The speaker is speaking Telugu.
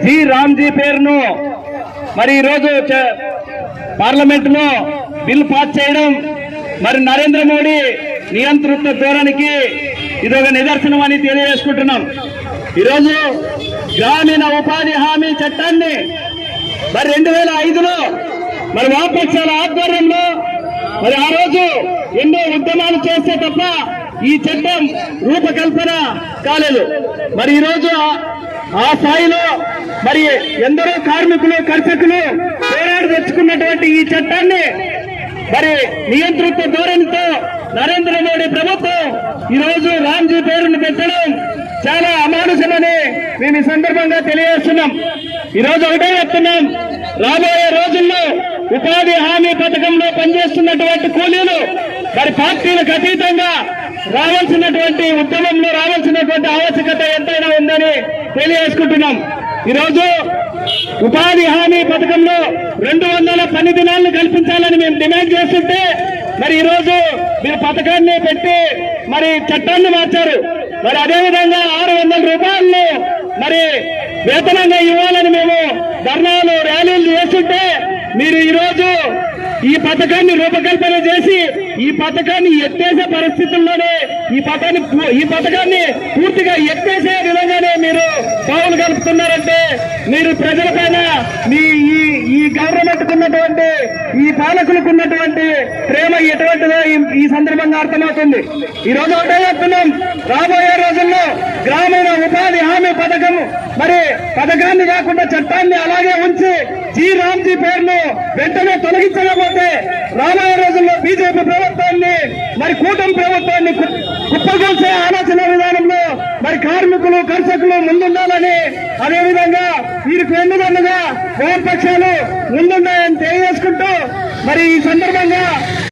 జి రామ్జీ పేరును మరి ఈరోజు పార్లమెంట్ లో బిల్ పాస్ చేయడం మరి నరేంద్ర మోడీ నియంతృత్వ ధోరణికి ఇదొక నిదర్శనం అని తెలియజేసుకుంటున్నాం. ఈరోజు గ్రామీణ ఉపాధి హామీ చట్టాన్ని మరి 2005లో మరి వామపక్షాల ఆధ్వర్యంలో మరి ఆ రోజు ఎన్నో ఉద్యమాలు చేస్తే తప్ప ఈ చట్టం రూపకల్పన కాలేదు. మరి ఈరోజు ఆ స్థాయిలో మరి ఎందరో కార్మికులు కర్షకులు పోరాడు తెచ్చుకున్నటువంటి ఈ చట్టాన్ని మరి నియంతృత్వ ధోరణితో నరేంద్ర మోడీ ప్రభుత్వం ఈరోజు రామ్జీ పేరును పెట్టడం చాలా అమానుషమని మేము ఈ సందర్భంగా తెలియజేస్తున్నాం. ఈరోజు ఒకటే చెప్తున్నాం, రాబోయే రోజుల్లో ఉపాధి హామీ పథకంలో పనిచేస్తున్నటువంటి కూలీలు మరి పార్టీలకు అతీతంగా రావాల్సినటువంటి ఉద్యమంలో రావాల్సినటువంటి ఆవశ్యకత ఎంతైనా ఉందని తెలియజేసుకుంటున్నాం. ఈరోజు ఉపాధి హామీ పథకంలో 200 పని దినాలను కల్పించాలని మేము డిమాండ్ చేస్తుంటే మరి ఈరోజు మీరు పథకాన్ని పెట్టి మరి చట్టాన్ని మార్చారు. మరి అదేవిధంగా 600 రూపాయలను మరి వేతనంగా ఇవ్వాలని మేము ధర్నాలు ర్యాలీలు చేస్తుంటే మీరు ఈరోజు ఈ పథకాన్ని రూపకల్పన చేసి ఈ పథకాన్ని ఎత్తేసే పరిస్థితుల్లోనే ఈ పథకాన్ని పూర్తిగా ఎత్తేసే విధంగానే మీరు పావులు కలుపుతున్నారంటే మీరు ప్రజలపైన ఈ గవర్నమెంట్ ఉన్నటువంటి ఈ పాలకులకు ఉన్నటువంటి ప్రేమ ఎటువంటిదో ఈ సందర్భంగా అర్థమవుతుంది. ఈ రోజు ఒకటే చెప్తున్నాం, రాబోయే రోజుల్లో గ్రామీణ ఉపాధి హామీ పథకం మరి పథకాన్ని కాకుండా చట్టాన్ని అలాగే ఉంచి జి రామ్జీ పేరును వెంటనే తొలగించకపోతే రాబోయే రోజుల్లో బీజేపీ ప్రభుత్వాన్ని మరి కూటమి ప్రభుత్వాన్ని కుప్పగొల్చే ఆలోచన విధానంలో మరి కార్మికులు కర్షకులు ముందుండాలని, అదేవిధంగా వీరికి వెన్నుదన్నుగా వామపక్షాలు ముందున్నాయని తెలియజేసుకుంటూ మరి ఈ సందర్భంగా